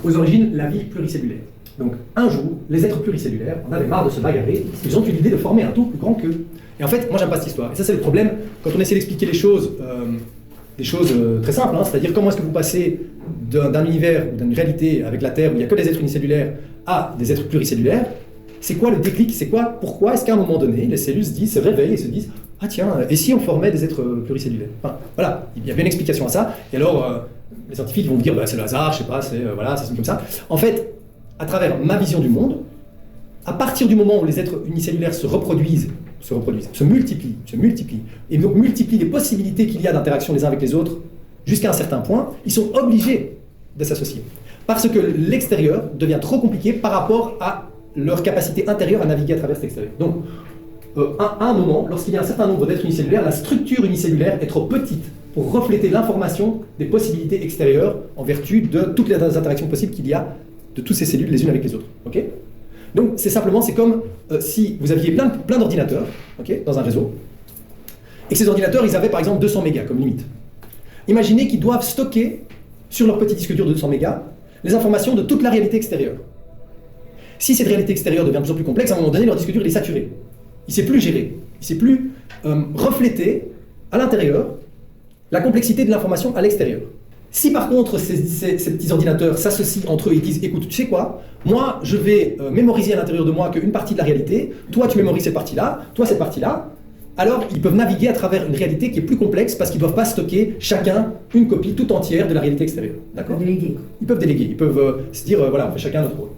aux origines la vie pluricellulaire. Donc un jour, les êtres pluricellulaires en avaient marre de se bagarrer, ils ont eu l'idée de former un tout plus grand qu'eux. Et en fait, moi j'aime pas cette histoire. Et ça c'est le problème quand on essaie d'expliquer les choses, des choses très simples, hein, c'est-à-dire comment est-ce que vous passez d'un univers ou d'une réalité avec la Terre où il n'y a que des êtres unicellulaires à des êtres pluricellulaires. C'est quoi le déclic? C'est quoi? Pourquoi est-ce qu'à un moment donné, les cellules se réveillent et se disent « Ah tiens, et si on formait des êtres pluricellulaires ?» Enfin, voilà, il y avait une explication à ça. Et alors, les scientifiques vont vous dire bah, « C'est le hasard, je sais pas, voilà, ça se met comme ça. » En fait, à travers ma vision du monde, à partir du moment où les êtres unicellulaires se multiplient, et donc multiplient les possibilités qu'il y a d'interaction les uns avec les autres jusqu'à un certain point, ils sont obligés de s'associer. Parce que l'extérieur devient trop compliqué par rapport à leur capacité intérieure à naviguer à travers cet extérieur. Donc, à un moment, lorsqu'il y a un certain nombre d'êtres unicellulaires, la structure unicellulaire est trop petite pour refléter l'information des possibilités extérieures en vertu de toutes les interactions possibles qu'il y a de toutes ces cellules les unes avec les autres. Okay, donc, c'est comme si vous aviez plein d'ordinateurs dans un réseau, et que ces ordinateurs, ils avaient par exemple 200 mégas comme limite. Imaginez qu'ils doivent stocker sur leur petit disque dur de 200 mégas les informations de toute la réalité extérieure. Si cette réalité extérieure devient de plus en plus complexe, à un moment donné, leur disque dur il est saturé. Il ne sait plus gérer, il ne sait plus refléter à l'intérieur la complexité de l'information à l'extérieur. Si par contre ces petits ordinateurs s'associent entre eux et disent « Écoute, tu sais quoi, moi je vais mémoriser à l'intérieur de moi qu'une partie de la réalité, toi tu mémorises cette partie-là, toi cette partie-là », alors ils peuvent naviguer à travers une réalité qui est plus complexe parce qu'ils ne doivent pas stocker chacun une copie tout entière de la réalité extérieure. D'accord ? Ils peuvent déléguer, ils peuvent se dire « Voilà, on fait chacun notre rôle ».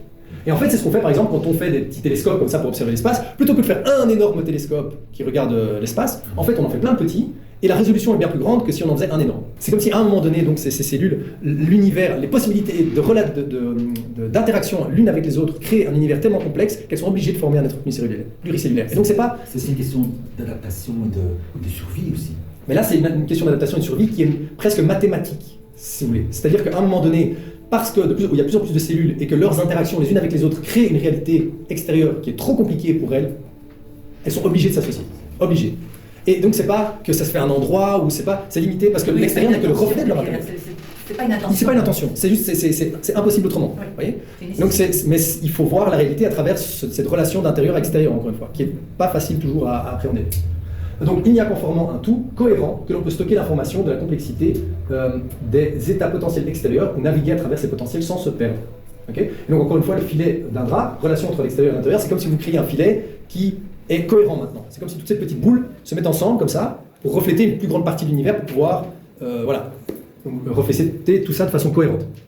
Et en fait, c'est ce qu'on fait par exemple quand on fait des petits télescopes comme ça pour observer l'espace. Plutôt que de faire un énorme télescope qui regarde l'espace, en fait on en fait plein de petits et la résolution est bien plus grande que si on en faisait un énorme. C'est comme si à un moment donné, donc ces cellules, l'univers, les possibilités d'interaction l'une avec les autres créent un univers tellement complexe qu'elles sont obligées de former un être pluricellulaire. Et donc c'est pas... C'est une question d'adaptation et de survie aussi. Mais là c'est une question d'adaptation et de survie qui est presque mathématique, si vous voulez. C'est-à-dire qu'à un moment donné, parce qu'il y a de plus en plus de cellules et que leurs interactions les unes avec les autres créent une réalité extérieure qui est trop compliquée pour elles, elles sont obligées de s'associer. Obligées. Et donc c'est pas que ça se fait à un endroit où c'est limité parce que l'extérieur n'est que le reflet de leur intérieur. C'est pas une intention. C'est pas une intention, c'est juste c'est impossible autrement. Oui. Voyez, donc mais il faut voir la réalité à travers cette relation d'intérieur-extérieur encore une fois, qui est pas facile toujours à appréhender. Donc il n'y a qu'en formant un tout cohérent que l'on peut stocker l'information de la complexité des états potentiels extérieurs ou naviguer à travers ces potentiels sans se perdre. Okay, et donc encore une fois, le filet d'un drap, relation entre l'extérieur et l'intérieur, c'est comme si vous créiez un filet qui est cohérent maintenant. C'est comme si toutes ces petites boules se mettent ensemble comme ça pour refléter une plus grande partie de l'univers pour pouvoir refléter tout ça de façon cohérente.